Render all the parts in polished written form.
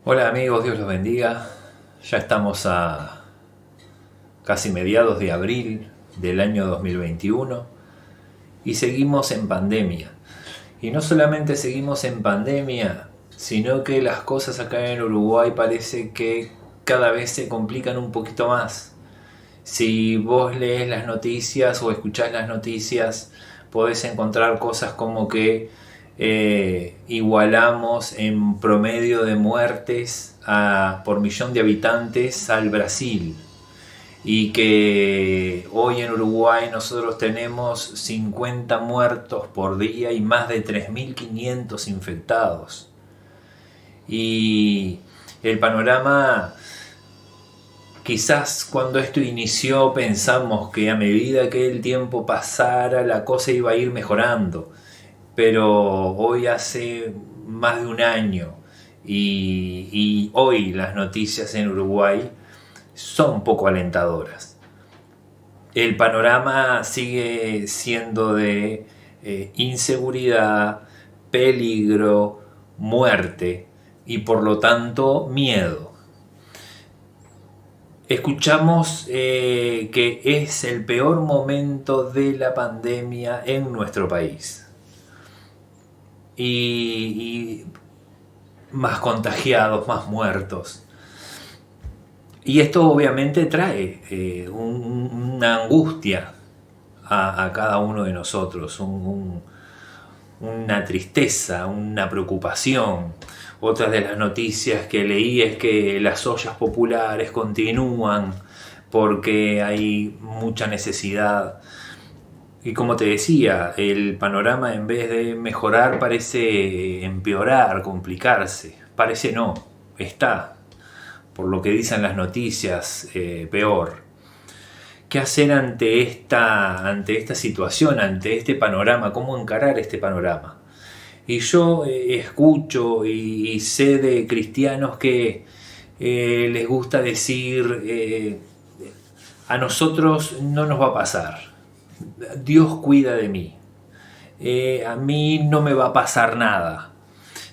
Hola amigos, Dios los bendiga. Ya estamos a casi mediados de abril del año 2021 y seguimos en pandemia. Y no solamente seguimos en pandemia, sino que las cosas acá en Uruguay parece que cada vez se complican un poquito más. Si vos lees las noticias o escuchás las noticias, podés encontrar cosas como que igualamos en promedio de muertes por millón de habitantes al Brasil, y que hoy en Uruguay nosotros tenemos 50 muertos por día y más de 3.500 infectados. Y el panorama, quizás cuando esto inició pensamos que a medida que el tiempo pasara la cosa iba a ir mejorando, pero hoy hace más de un año y hoy las noticias en Uruguay son poco alentadoras. El panorama sigue siendo de inseguridad, peligro, muerte y por lo tanto miedo. Escuchamos que es el peor momento de la pandemia en nuestro país. Y más contagiados, más muertos. Y esto obviamente trae una angustia a cada uno de nosotros, una tristeza, una preocupación. Otra de las noticias que leí es que las ollas populares continúan porque hay mucha necesidad. Y como te decía, el panorama en vez de mejorar parece empeorar, complicarse. Parece no, está, por lo que dicen las noticias, peor. ¿Qué hacer ante esta situación, ante este panorama? ¿Cómo encarar este panorama? Y yo escucho y sé de cristianos que les gusta decir, a nosotros no nos va a pasar, Dios cuida de mí, a mí no me va a pasar nada,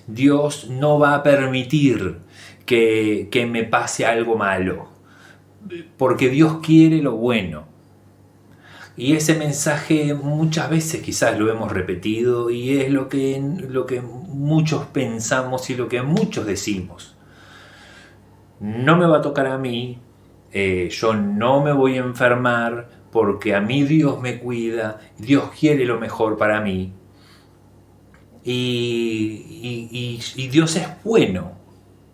Dios no va a permitir que me pase algo malo, porque Dios quiere lo bueno. Y ese mensaje muchas veces quizás lo hemos repetido y es lo que muchos pensamos y lo que muchos decimos. No me va a tocar a mí, yo no me voy a enfermar porque a mí Dios me cuida, Dios quiere lo mejor para mí. Y Dios es bueno.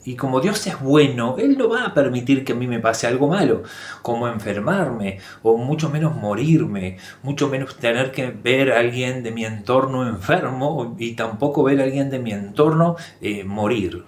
Y como Dios es bueno, Él no va a permitir que a mí me pase algo malo, como enfermarme, o mucho menos morirme, mucho menos tener que ver a alguien de mi entorno enfermo, y tampoco ver a alguien de mi entorno morir.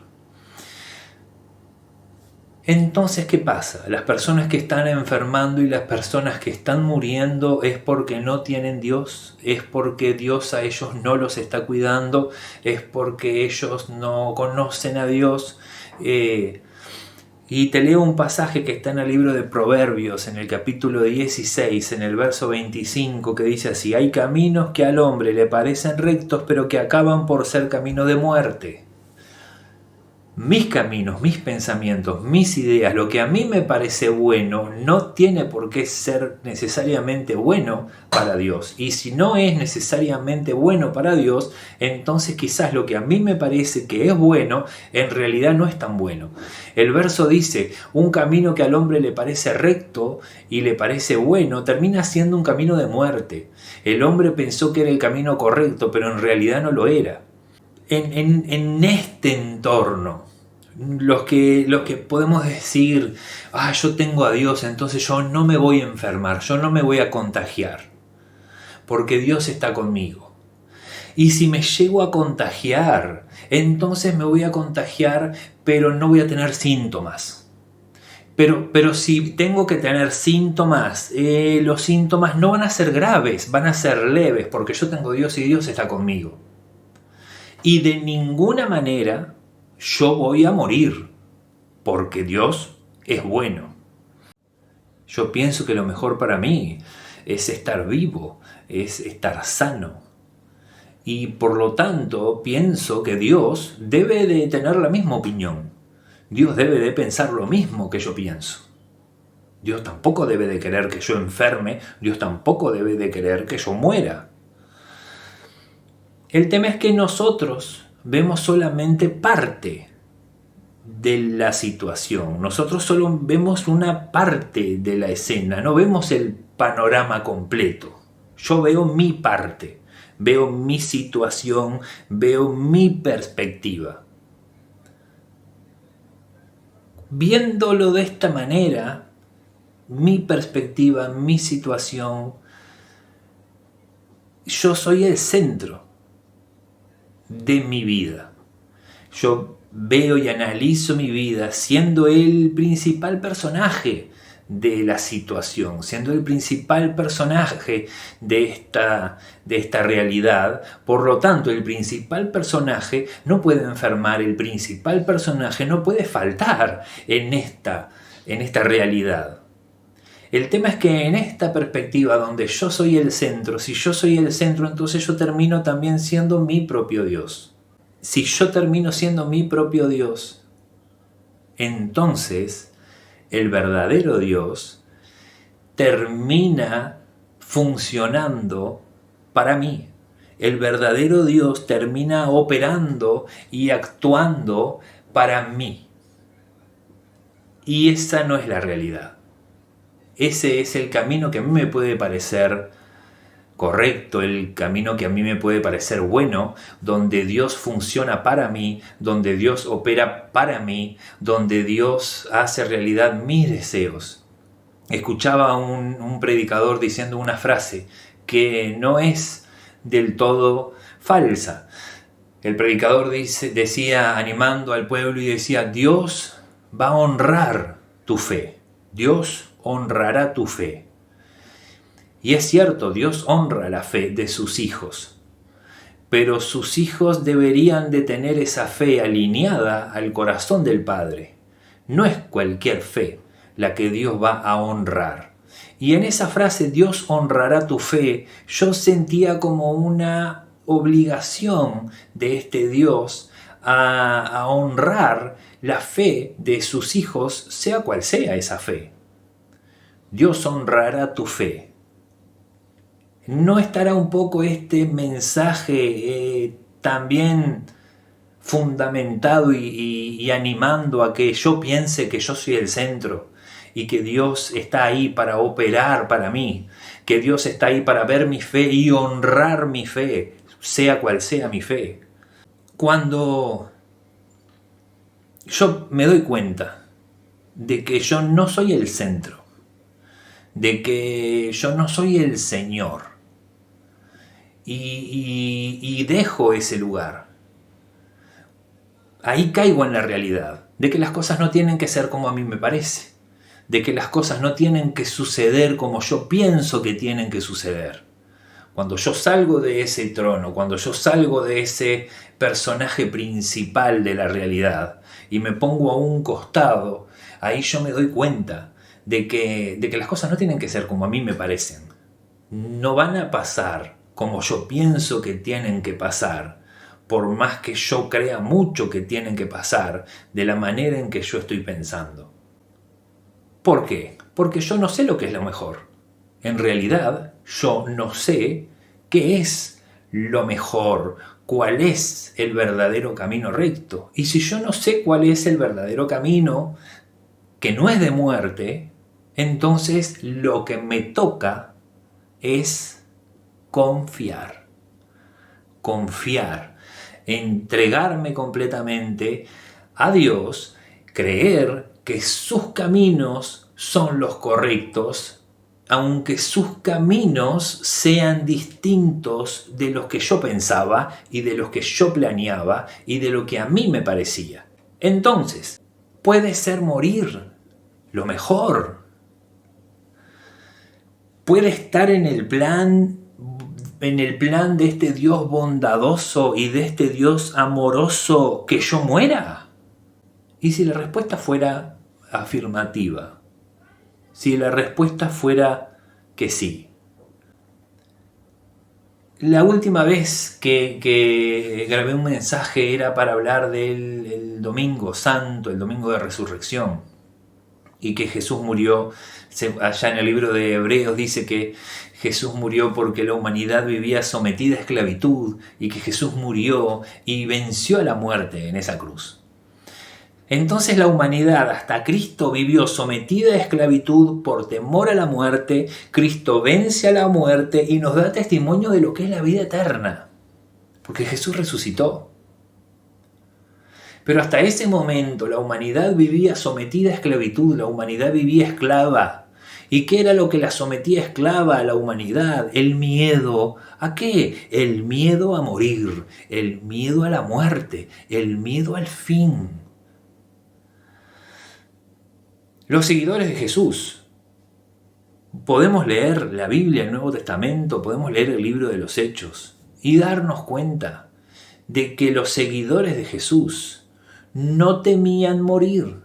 Entonces, ¿qué pasa? Las personas que están enfermando y las personas que están muriendo es porque no tienen Dios, es porque Dios a ellos no los está cuidando, es porque ellos no conocen a Dios. Y te leo un pasaje que está en el libro de Proverbios, en el capítulo 16, en el verso 25, que dice así: hay caminos que al hombre le parecen rectos, pero que acaban por ser camino de muerte. Mis caminos, mis pensamientos, mis ideas, lo que a mí me parece bueno, no tiene por qué ser necesariamente bueno para Dios. Y si no es necesariamente bueno para Dios, entonces quizás lo que a mí me parece que es bueno, en realidad no es tan bueno. El verso dice, un camino que al hombre le parece recto y le parece bueno, termina siendo un camino de muerte. El hombre pensó que era el camino correcto, pero en realidad no lo era. En este entorno, los que podemos decir, yo tengo a Dios, entonces yo no me voy a enfermar, yo no me voy a contagiar, porque Dios está conmigo. Y si me llego a contagiar, entonces me voy a contagiar, pero no voy a tener síntomas. Pero si tengo que tener síntomas, los síntomas no van a ser graves, van a ser leves, porque yo tengo a Dios y Dios está conmigo. Y de ninguna manera yo voy a morir, porque Dios es bueno. Yo pienso que lo mejor para mí es estar vivo, es estar sano. Y por lo tanto pienso que Dios debe de tener la misma opinión. Dios debe de pensar lo mismo que yo pienso. Dios tampoco debe de querer que yo enferme, Dios tampoco debe de querer que yo muera. El tema es que nosotros vemos solamente parte de la situación. Nosotros solo vemos una parte de la escena, no vemos el panorama completo. Yo veo mi parte, veo mi situación, veo mi perspectiva. Viéndolo de esta manera, mi perspectiva, mi situación, yo soy el centro de mi vida. Yo veo y analizo mi vida siendo el principal personaje de la situación, siendo el principal personaje de esta realidad. Por lo tanto, el principal personaje no puede enfermar, el principal personaje no puede faltar en esta realidad. El tema es que en esta perspectiva donde yo soy el centro, si yo soy el centro, entonces yo termino también siendo mi propio Dios. Si yo termino siendo mi propio Dios, entonces el verdadero Dios termina funcionando para mí. El verdadero Dios termina operando y actuando para mí. Y esa no es la realidad. Ese es el camino que a mí me puede parecer correcto, el camino que a mí me puede parecer bueno, donde Dios funciona para mí, donde Dios opera para mí, donde Dios hace realidad mis deseos. Escuchaba a un predicador diciendo una frase que no es del todo falsa. El predicador decía, animando al pueblo, y decía: Dios va a honrar tu fe. Dios honrará tu fe. Y es cierto, Dios honra la fe de sus hijos, pero sus hijos deberían de tener esa fe alineada al corazón del Padre. No es cualquier fe la que Dios va a honrar. Y en esa frase, Dios honrará tu fe, yo sentía como una obligación de este Dios a honrar la fe de sus hijos, sea cual sea esa fe. Dios honrará tu fe. ¿No estará un poco este mensaje también fundamentado y animando a que yo piense que yo soy el centro y que Dios está ahí para operar para mí, que Dios está ahí para ver mi fe y honrar mi fe, sea cual sea mi fe? Cuando yo me doy cuenta de que yo no soy el centro, de que yo no soy el Señor, y dejo ese lugar, ahí caigo en la realidad de que las cosas no tienen que ser como a mí me parece, de que las cosas no tienen que suceder como yo pienso que tienen que suceder. Cuando yo salgo de ese trono, cuando yo salgo de ese personaje principal de la realidad y me pongo a un costado, ahí yo me doy cuenta de que las cosas no tienen que ser como a mí me parecen. No van a pasar como yo pienso que tienen que pasar, por más que yo crea mucho que tienen que pasar, de la manera en que yo estoy pensando. ¿Por qué? Porque yo no sé lo que es lo mejor. En realidad, yo no sé qué es lo mejor, cuál es el verdadero camino recto. Y si yo no sé cuál es el verdadero camino, que no es de muerte, entonces lo que me toca es confiar, entregarme completamente a Dios, creer que sus caminos son los correctos, aunque sus caminos sean distintos de los que yo pensaba y de los que yo planeaba y de lo que a mí me parecía. Entonces, puede ser morir lo mejor. Puede estar en el plan de este Dios bondadoso y de este Dios amoroso que yo muera. Y si la respuesta fuera afirmativa, si la respuesta fuera que sí, La última vez que grabé un mensaje era para hablar del Domingo Santo, el Domingo de Resurrección, y que Jesús murió. Allá en el libro de Hebreos dice que Jesús murió porque la humanidad vivía sometida a esclavitud y que Jesús murió y venció a la muerte en esa cruz. Entonces la humanidad hasta Cristo vivió sometida a esclavitud por temor a la muerte. Cristo vence a la muerte y nos da testimonio de lo que es la vida eterna, porque Jesús resucitó. Pero hasta ese momento la humanidad vivía sometida a esclavitud, la humanidad vivía esclava. ¿Y qué era lo que la sometía esclava a la humanidad? El miedo. ¿A qué? El miedo a morir, el miedo a la muerte, el miedo al fin. Los seguidores de Jesús, podemos leer la Biblia, el Nuevo Testamento, podemos leer el libro de los Hechos y darnos cuenta de que los seguidores de Jesús no temían morir.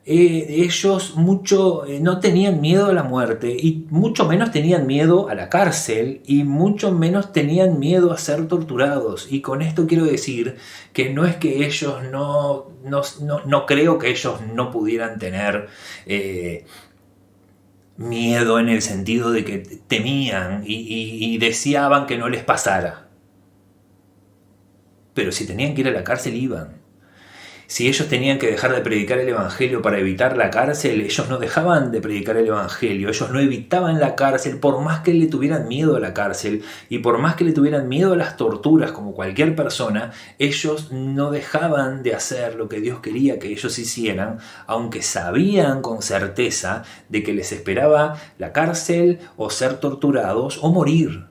Ellos no tenían miedo a la muerte y mucho menos tenían miedo a la cárcel y mucho menos tenían miedo a ser torturados. Y con esto quiero decir que no es que ellos no creo que ellos no pudieran tener miedo en el sentido de que temían y deseaban que no les pasara. Pero si tenían que ir a la cárcel, iban. Si ellos tenían que dejar de predicar el Evangelio para evitar la cárcel, ellos no dejaban de predicar el Evangelio, ellos no evitaban la cárcel por más que le tuvieran miedo a la cárcel y por más que le tuvieran miedo a las torturas como cualquier persona, ellos no dejaban de hacer lo que Dios quería que ellos hicieran, aunque sabían con certeza de que les esperaba la cárcel o ser torturados o morir.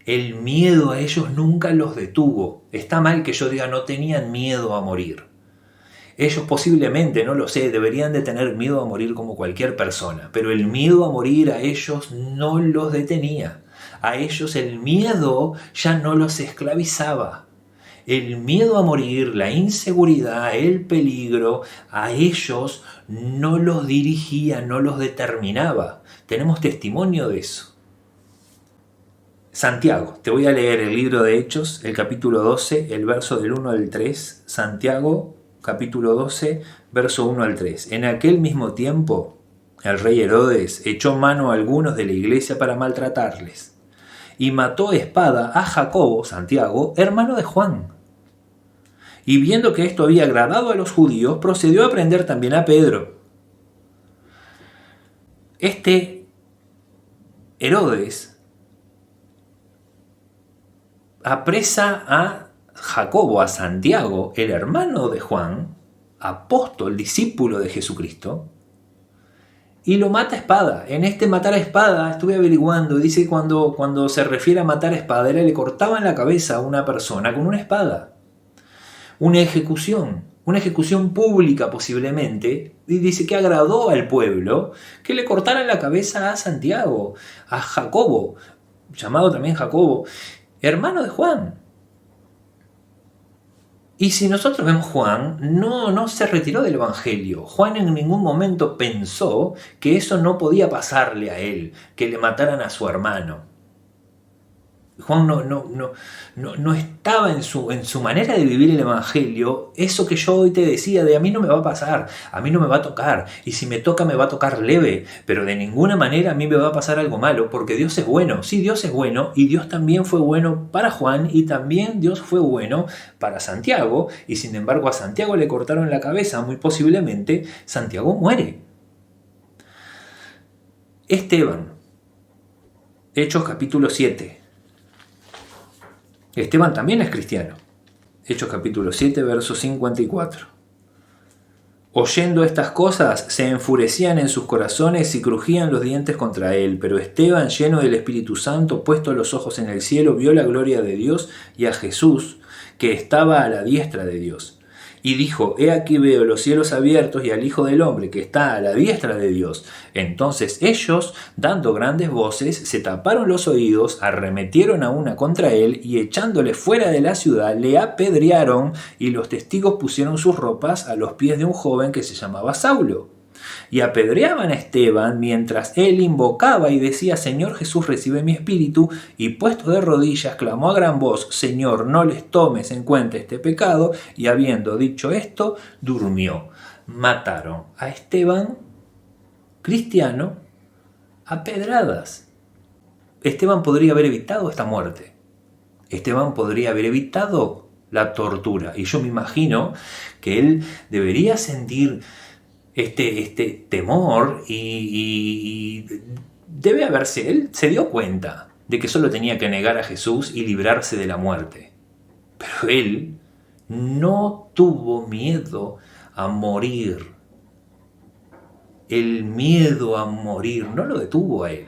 El miedo a ellos nunca los detuvo. Está mal que yo diga no tenían miedo a morir. Ellos posiblemente, no lo sé, deberían de tener miedo a morir como cualquier persona, pero el miedo a morir a ellos no los detenía. A ellos el miedo ya no los esclavizaba. El miedo a morir, la inseguridad, el peligro, a ellos no los dirigía, no los determinaba. Tenemos testimonio de eso. Santiago, te voy a leer el libro de Hechos, el capítulo 12, el verso del 1 al 3. Santiago, capítulo 12, verso 1 al 3. En aquel mismo tiempo, el rey Herodes echó mano a algunos de la iglesia para maltratarles y mató a espada a Jacobo, Santiago, hermano de Juan. Y viendo que esto había agradado a los judíos, procedió a prender también a Pedro. Herodes apresa a Jacobo, a Santiago, el hermano de Juan, apóstol, discípulo de Jesucristo, y lo mata a espada. En matar a espada, estuve averiguando, dice que cuando se refiere a matar a espada, le cortaban la cabeza a una persona con una espada. Una ejecución pública posiblemente, y dice que agradó al pueblo que le cortaran la cabeza a Santiago, a Jacobo, llamado también Jacobo, hermano de Juan. Y si nosotros vemos Juan, no se retiró del Evangelio. Juan en ningún momento pensó que eso no podía pasarle a él, que le mataran a su hermano. Juan no estaba en su manera de vivir el Evangelio, eso que yo hoy te decía de a mí no me va a pasar, a mí no me va a tocar, y si me toca me va a tocar leve, pero de ninguna manera a mí me va a pasar algo malo, porque Dios es bueno. Sí, Dios es bueno, y Dios también fue bueno para Juan, y también Dios fue bueno para Santiago, y sin embargo a Santiago le cortaron la cabeza, muy posiblemente Santiago muere. Esteban, Hechos capítulo 7. Esteban también es cristiano. Hechos capítulo 7, verso 54. Oyendo estas cosas, se enfurecían en sus corazones y crujían los dientes contra él. Pero Esteban, lleno del Espíritu Santo, puesto los ojos en el cielo, vio la gloria de Dios y a Jesús, que estaba a la diestra de Dios. Y dijo: he aquí veo los cielos abiertos y al Hijo del Hombre que está a la diestra de Dios. Entonces ellos, dando grandes voces, se taparon los oídos, arremetieron a una contra él y echándole fuera de la ciudad le apedrearon, y los testigos pusieron sus ropas a los pies de un joven que se llamaba Saulo. Y apedreaban a Esteban mientras él invocaba y decía: Señor Jesús, recibe mi espíritu. Y puesto de rodillas, clamó a gran voz: Señor, no les tomes en cuenta este pecado. Y habiendo dicho esto, durmió. Mataron a Esteban, cristiano, a pedradas. Esteban podría haber evitado esta muerte. Esteban podría haber evitado la tortura. Y yo me imagino que él debería sentir este temor y debe haberse, él se dio cuenta de que solo tenía que negar a Jesús y librarse de la muerte. Pero él no tuvo miedo a morir. El miedo a morir no lo detuvo a él.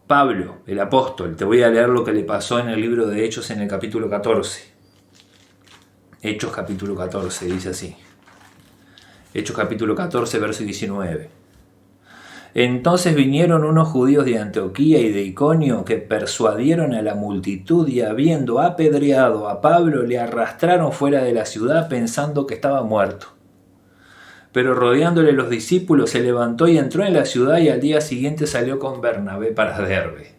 Pablo, el apóstol, te voy a leer lo que le pasó en el libro de Hechos en el capítulo 14. Hechos capítulo 14, dice así. Hechos capítulo 14, verso 19. Entonces vinieron unos judíos de Antioquía y de Iconio que persuadieron a la multitud y habiendo apedreado a Pablo le arrastraron fuera de la ciudad pensando que estaba muerto. Pero rodeándole los discípulos se levantó y entró en la ciudad y al día siguiente salió con Bernabé para Derbe.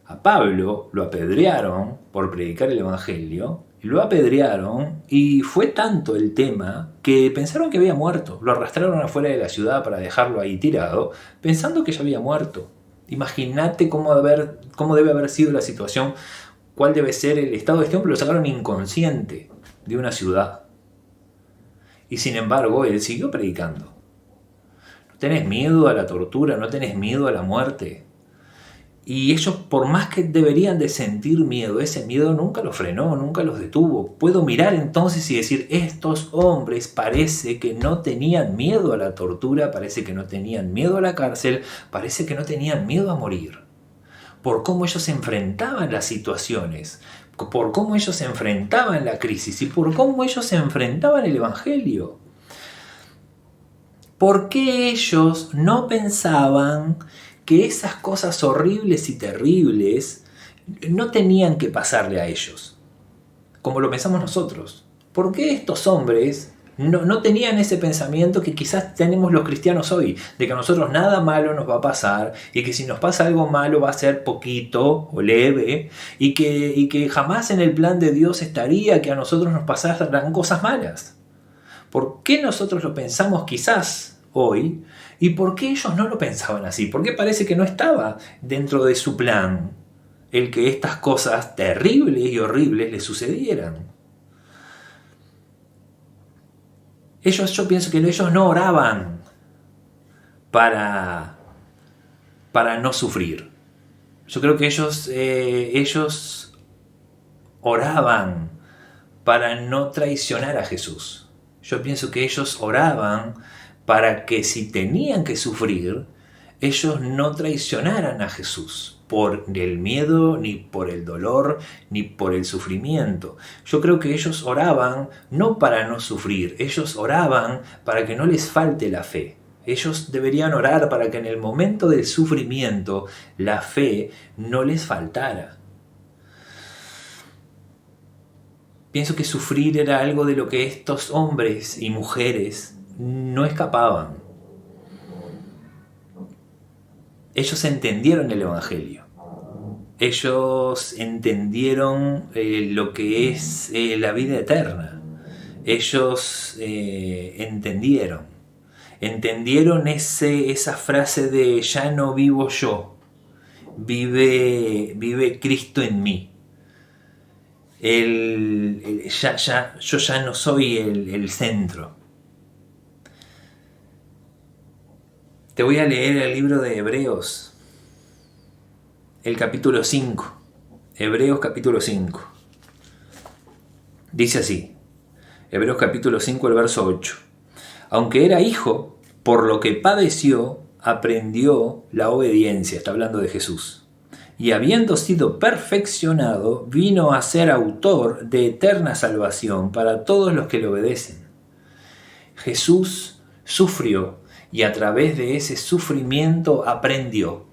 A Pablo lo apedrearon por predicar el evangelio. Lo apedrearon y fue tanto el tema que pensaron que había muerto. Lo arrastraron afuera de la ciudad para dejarlo ahí tirado, pensando que ya había muerto. Imagínate cómo debe haber sido la situación, cuál debe ser el estado de este hombre. Lo sacaron inconsciente de una ciudad. Y sin embargo, él siguió predicando. ¿No tenés miedo a la tortura? ¿No tenés miedo a la muerte? Y ellos, por más que deberían de sentir miedo, ese miedo nunca los frenó, nunca los detuvo. Puedo mirar entonces y decir, estos hombres parece que no tenían miedo a la tortura, parece que no tenían miedo a la cárcel, parece que no tenían miedo a morir. Por cómo ellos enfrentaban las situaciones, por cómo ellos enfrentaban la crisis y por cómo ellos enfrentaban el evangelio. ¿Por qué ellos no pensaban que esas cosas horribles y terribles no tenían que pasarle a ellos, como lo pensamos nosotros? ¿Por qué estos hombres no tenían ese pensamiento que quizás tenemos los cristianos hoy, de que a nosotros nada malo nos va a pasar y que si nos pasa algo malo va a ser poquito o leve y que jamás en el plan de Dios estaría que a nosotros nos pasaran cosas malas? ¿Por qué nosotros lo pensamos quizás hoy? ¿Y por qué ellos no lo pensaban así? ¿Por qué parece que no estaba dentro de su plan el que estas cosas terribles y horribles les sucedieran? Yo pienso que ellos no oraban para no sufrir. Yo creo que ellos oraban para no traicionar a Jesús. Yo pienso que ellos oraban para que si tenían que sufrir, ellos no traicionaran a Jesús por el miedo, ni por el dolor, ni por el sufrimiento. Yo creo que ellos oraban no para no sufrir, ellos oraban para que no les falte la fe. Ellos deberían orar para que en el momento del sufrimiento la fe no les faltara. Pienso que sufrir era algo de lo que estos hombres y mujeres no escapaban. Ellos entendieron el evangelio. Ellos entendieron lo que es la vida eterna. Ellos entendieron esa frase de ya no vivo yo, vive Cristo en mí. Yo ya no soy el centro. Te voy a leer el libro de Hebreos, el capítulo 5. Hebreos capítulo 5. Dice así, Hebreos capítulo 5, el verso 8. Aunque era hijo, por lo que padeció, aprendió la obediencia. Está hablando de Jesús. Y habiendo sido perfeccionado, vino a ser autor de eterna salvación para todos los que le obedecen. Jesús sufrió y a través de ese sufrimiento aprendió.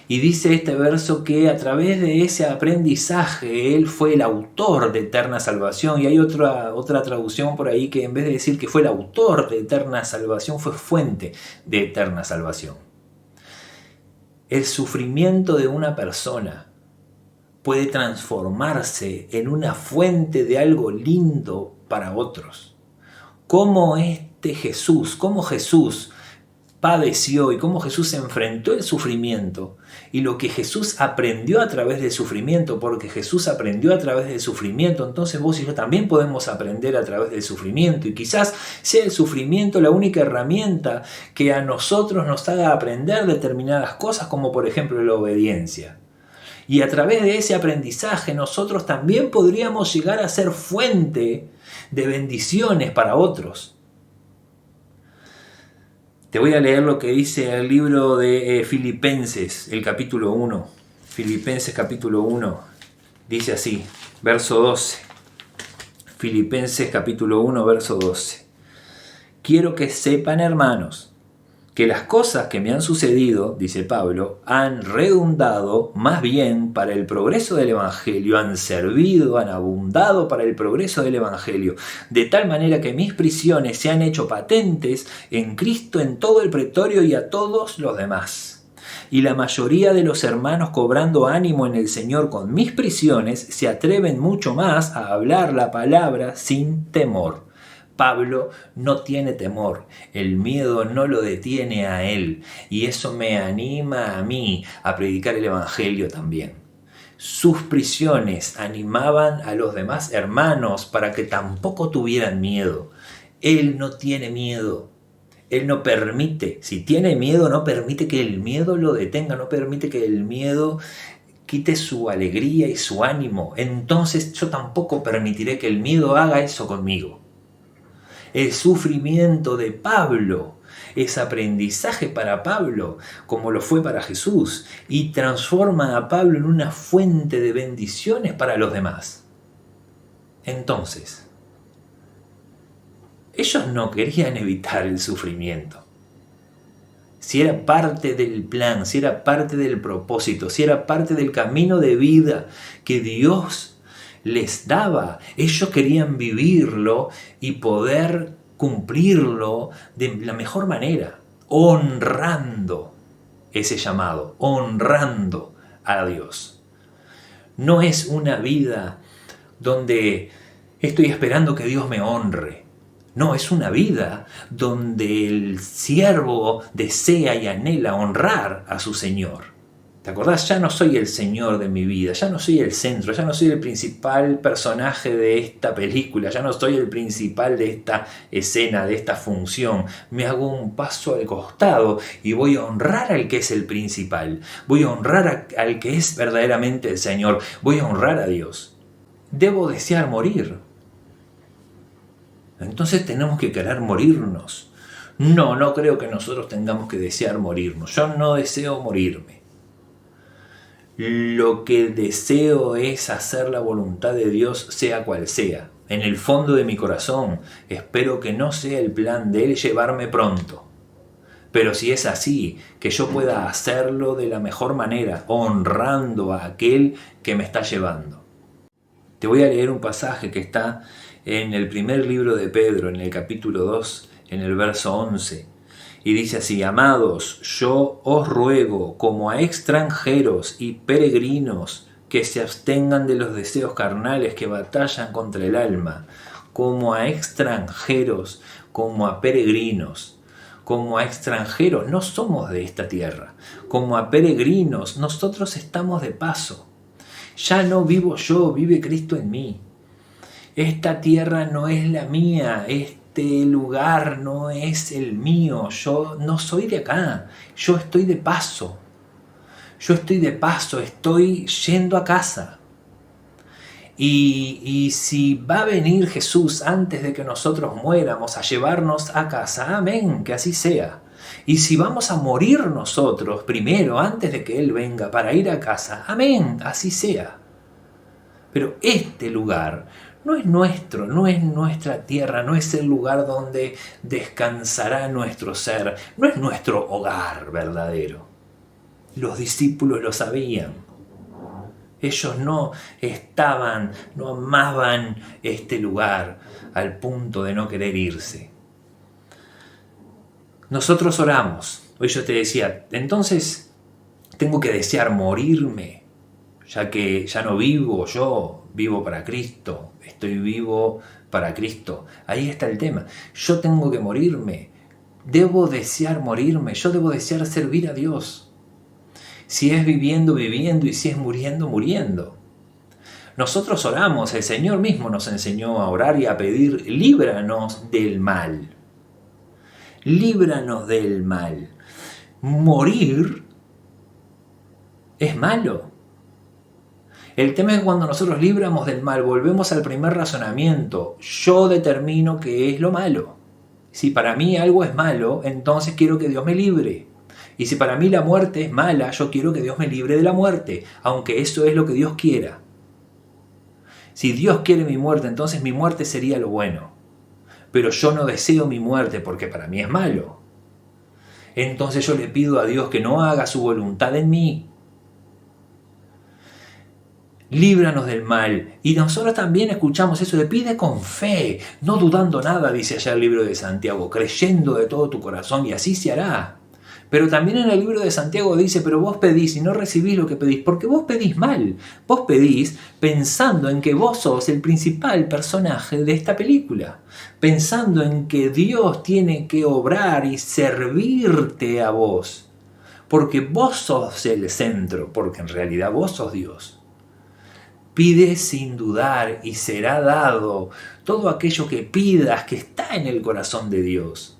Y dice este verso que a través de ese aprendizaje Él fue el autor de eterna salvación. Y hay otra traducción por ahí que en vez de decir que fue el autor de eterna salvación, fue fuente de eterna salvación. El sufrimiento de una persona puede transformarse en una fuente de algo lindo para otros. Cómo Jesús padeció y cómo Jesús enfrentó el sufrimiento y lo que Jesús aprendió a través del sufrimiento, porque Jesús aprendió a través del sufrimiento, entonces vos y yo también podemos aprender a través del sufrimiento, y quizás sea el sufrimiento la única herramienta que a nosotros nos haga aprender determinadas cosas, como por ejemplo la obediencia. Y a través de ese aprendizaje nosotros también podríamos llegar a ser fuente de bendiciones para otros. Te voy a leer lo que dice el libro de Filipenses, el capítulo 1. Filipenses capítulo 1, dice así, verso 12. Filipenses capítulo 1, verso 12. Quiero que sepan, hermanos, que las cosas que me han sucedido, dice Pablo, han redundado más bien para el progreso del Evangelio, han servido, han abundado para el progreso del Evangelio, de tal manera que mis prisiones se han hecho patentes en Cristo en todo el pretorio y a todos los demás. Y la mayoría de los hermanos, cobrando ánimo en el Señor con mis prisiones, se atreven mucho más a hablar la palabra sin temor. Pablo no tiene temor, el miedo no lo detiene a él, y eso me anima a mí a predicar el Evangelio también. Sus prisiones animaban a los demás hermanos para que tampoco tuvieran miedo. Él no tiene miedo, él no permite, si tiene miedo, no permite que el miedo lo detenga, no permite que el miedo quite su alegría y su ánimo. Entonces yo tampoco permitiré que el miedo haga eso conmigo. El sufrimiento de Pablo es aprendizaje para Pablo, como lo fue para Jesús, y transforma a Pablo en una fuente de bendiciones para los demás. Entonces, ellos no querían evitar el sufrimiento. Si era parte del plan, si era parte del propósito, si era parte del camino de vida que Dios les daba, ellos querían vivirlo y poder cumplirlo de la mejor manera, honrando ese llamado, honrando a Dios. No es una vida donde estoy esperando que Dios me honre. No, es una vida donde el siervo desea y anhela honrar a su Señor. ¿Te acordás? Ya no soy el Señor de mi vida, ya no soy el centro, ya no soy el principal personaje de esta película, ya no soy el principal de esta escena, de esta función. Me hago un paso al costado y voy a honrar al que es el principal. Voy a honrar al que es verdaderamente el Señor. Voy a honrar a Dios. Debo desear morir. Entonces tenemos que querer morirnos. No creo que nosotros tengamos que desear morirnos. Yo no deseo morirme. Lo que deseo es hacer la voluntad de Dios, sea cual sea. En el fondo de mi corazón, espero que no sea el plan de Él llevarme pronto. Pero si es así, que yo pueda hacerlo de la mejor manera, honrando a aquel que me está llevando. Te voy a leer un pasaje que está en el primer libro de Pedro, en el capítulo 2, en el verso 11. Y dice así: amados, yo os ruego como a extranjeros y peregrinos que se abstengan de los deseos carnales que batallan contra el alma, como a extranjeros, como a peregrinos. Como a extranjeros, no somos de esta tierra. Como a peregrinos, nosotros estamos de paso. Ya no vivo yo, vive Cristo en mí. Esta tierra no es la mía, este lugar no es el mío, yo no soy de acá, yo estoy de paso. Estoy yendo a casa. Y si va a venir Jesús antes de que nosotros muéramos a llevarnos a casa, amén, que así sea. Y si vamos a morir nosotros primero, antes de que Él venga para ir a casa, amén, así sea. Pero este lugar no es nuestro, no es nuestra tierra, no es el lugar donde descansará nuestro ser, no es nuestro hogar verdadero. Los discípulos lo sabían. Ellos no amaban este lugar al punto de no querer irse. Nosotros oramos. Hoy yo te decía, entonces tengo que desear morirme, ya que ya no vivo yo, vivo para Cristo, estoy vivo para Cristo. Ahí está el tema. Yo tengo que morirme, debo desear morirme, yo debo desear servir a Dios. Si es viviendo, viviendo, y si es muriendo, muriendo. Nosotros oramos, el Señor mismo nos enseñó a orar y a pedir, líbranos del mal. Líbranos del mal. Morir es malo. El tema es que cuando nosotros libramos del mal, volvemos al primer razonamiento. Yo determino qué es lo malo. Si para mí algo es malo, entonces quiero que Dios me libre. Y si para mí la muerte es mala, yo quiero que Dios me libre de la muerte, aunque eso es lo que Dios quiera. Si Dios quiere mi muerte, entonces mi muerte sería lo bueno. Pero yo no deseo mi muerte porque para mí es malo. Entonces yo le pido a Dios que no haga su voluntad en mí. Líbranos del mal. Y nosotros también escuchamos eso de pide con fe, no dudando nada, dice allá el libro de Santiago, creyendo de todo tu corazón y así se hará. Pero también en el libro de Santiago dice, pero vos pedís y no recibís lo que pedís, porque vos pedís mal. Vos pedís pensando en que vos sos el principal personaje de esta película. Pensando en que Dios tiene que obrar y servirte a vos. Porque vos sos el centro, porque en realidad vos sos Dios. Pide sin dudar y será dado todo aquello que pidas que está en el corazón de Dios.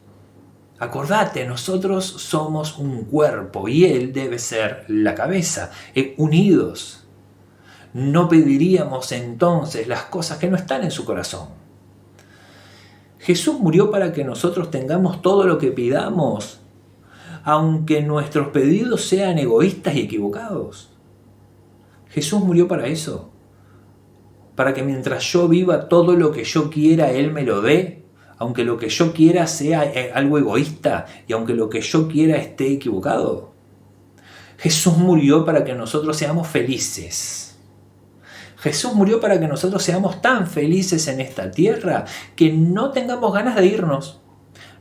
Acordate, nosotros somos un cuerpo y Él debe ser la cabeza, unidos. No pediríamos entonces las cosas que no están en su corazón. Jesús murió para que nosotros tengamos todo lo que pidamos, aunque nuestros pedidos sean egoístas y equivocados. Jesús murió para eso, para que mientras yo viva todo lo que yo quiera, Él me lo dé. Aunque lo que yo quiera sea algo egoísta y aunque lo que yo quiera esté equivocado. Jesús murió para que nosotros seamos felices. Jesús murió para que nosotros seamos tan felices en esta tierra que no tengamos ganas de irnos.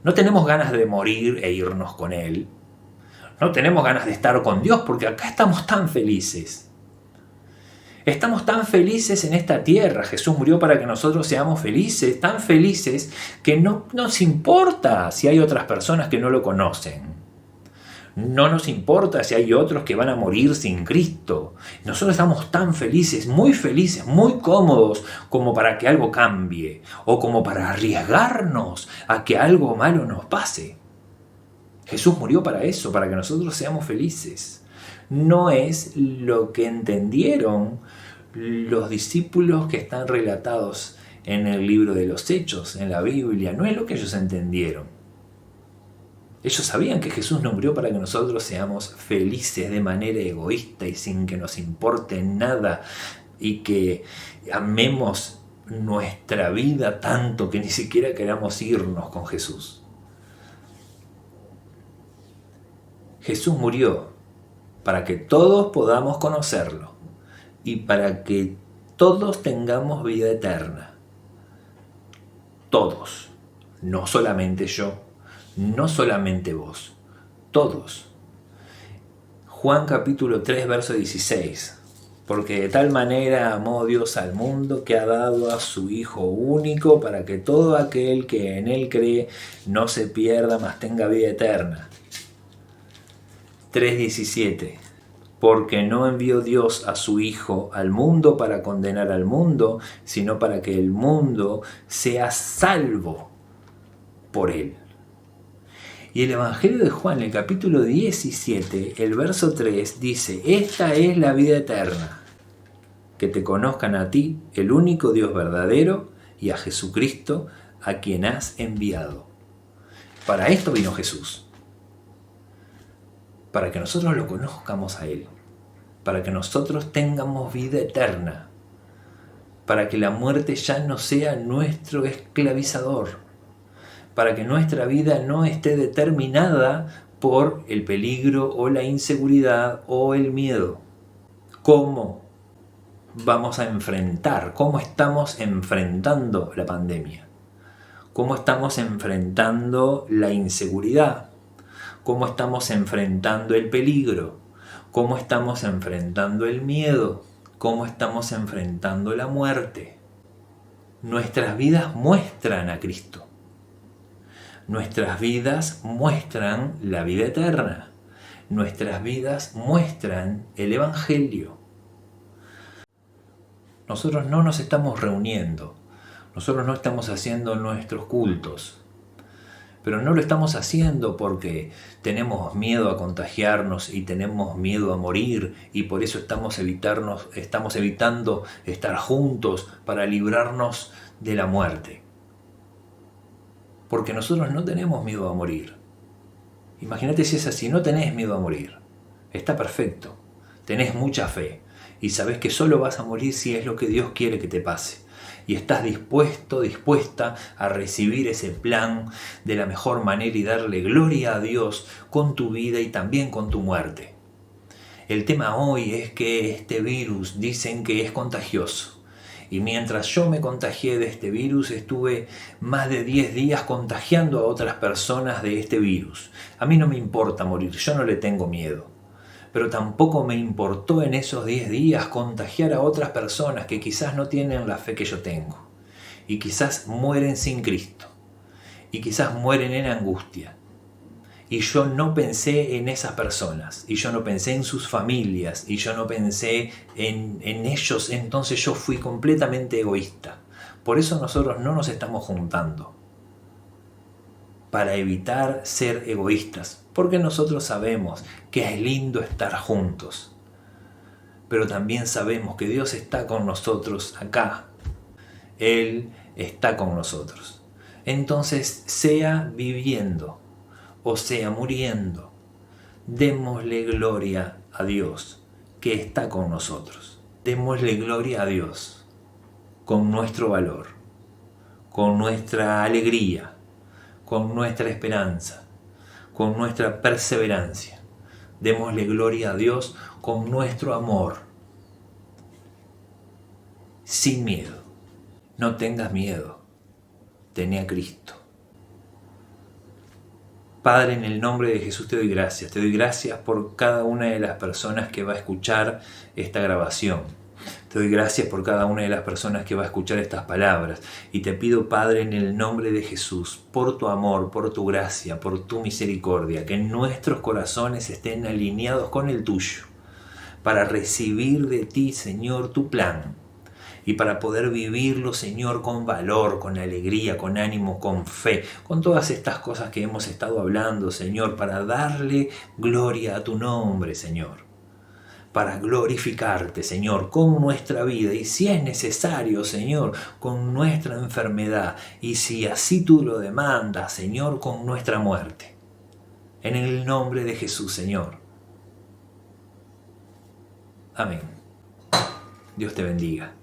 No tenemos ganas de morir e irnos con Él. No tenemos ganas de estar con Dios porque acá estamos tan felices. Estamos tan felices en esta tierra. Jesús murió para que nosotros seamos felices, tan felices que no nos importa si hay otras personas que no lo conocen. No nos importa si hay otros que van a morir sin Cristo. Nosotros estamos tan felices, muy cómodos como para que algo cambie o como para arriesgarnos a que algo malo nos pase. Jesús murió para eso, para que nosotros seamos felices. No es lo que entendieron los discípulos que están relatados en el libro de los Hechos, en la Biblia. No es lo que ellos entendieron. Ellos sabían que Jesús no murió para que nosotros seamos felices de manera egoísta y sin que nos importe nada y que amemos nuestra vida tanto que ni siquiera queramos irnos con Jesús. Jesús murió para que todos podamos conocerlo y para que todos tengamos vida eterna. Todos, no solamente yo, no solamente vos, todos. Juan capítulo 3, verso 16. Porque de tal manera amó Dios al mundo que ha dado a su Hijo único para que todo aquel que en Él cree no se pierda, mas tenga vida eterna. 3:17. Porque no envió Dios a su Hijo al mundo para condenar al mundo, sino para que el mundo sea salvo por Él. Y el Evangelio de Juan, el capítulo 17, el verso 3, dice: esta es la vida eterna, que te conozcan a ti, el único Dios verdadero, y a Jesucristo, a quien has enviado. Para esto vino Jesús. Para que nosotros lo conozcamos a Él, para que nosotros tengamos vida eterna, para que la muerte ya no sea nuestro esclavizador, para que nuestra vida no esté determinada por el peligro o la inseguridad o el miedo. ¿Cómo vamos a enfrentar? ¿Cómo estamos enfrentando la pandemia? ¿Cómo estamos enfrentando la inseguridad? ¿Cómo estamos enfrentando el peligro? ¿Cómo estamos enfrentando el miedo? ¿Cómo estamos enfrentando la muerte? Nuestras vidas muestran a Cristo. Nuestras vidas muestran la vida eterna. Nuestras vidas muestran el Evangelio. Nosotros no nos estamos reuniendo. Nosotros no estamos haciendo nuestros cultos. Pero no lo estamos haciendo porque tenemos miedo a contagiarnos y tenemos miedo a morir y por eso estamos evitando estar juntos para librarnos de la muerte. Porque nosotros no tenemos miedo a morir. Imagínate si es así, no tenés miedo a morir. Está perfecto. Tenés mucha fe y sabés que solo vas a morir si es lo que Dios quiere que te pase. Y estás dispuesta a recibir ese plan de la mejor manera y darle gloria a Dios con tu vida y también con tu muerte. El tema hoy es que este virus dicen que es contagioso. Y mientras yo me contagié de este virus, estuve más de 10 días contagiando a otras personas de este virus. A mí no me importa morir, yo no le tengo miedo. Pero tampoco me importó en esos 10 días contagiar a otras personas que quizás no tienen la fe que yo tengo. Y quizás mueren sin Cristo. Y quizás mueren en angustia. Y yo no pensé en esas personas. Y yo no pensé en sus familias. Y yo no pensé en ellos. Entonces yo fui completamente egoísta. Por eso nosotros no nos estamos juntando. Para evitar ser egoístas. Porque nosotros sabemos que es lindo estar juntos. Pero también sabemos que Dios está con nosotros acá. Él está con nosotros. Entonces, sea viviendo o sea muriendo, démosle gloria a Dios que está con nosotros. Démosle gloria a Dios con nuestro valor, con nuestra alegría, con nuestra esperanza, con nuestra perseverancia. Démosle gloria a Dios con nuestro amor. Sin miedo. No tengas miedo. Tené a Cristo. Padre, en el nombre de Jesús te doy gracias. Te doy gracias por cada una de las personas que va a escuchar esta grabación. Te doy gracias por cada una de las personas que va a escuchar estas palabras. Y te pido, Padre, en el nombre de Jesús, por tu amor, por tu gracia, por tu misericordia, que nuestros corazones estén alineados con el tuyo, para recibir de ti, Señor, tu plan. Y para poder vivirlo, Señor, con valor, con alegría, con ánimo, con fe, con todas estas cosas que hemos estado hablando, Señor, para darle gloria a tu nombre, Señor. Para glorificarte, Señor, con nuestra vida y si es necesario, Señor, con nuestra enfermedad y si así tú lo demandas, Señor, con nuestra muerte. En el nombre de Jesús, Señor. Amén. Dios te bendiga.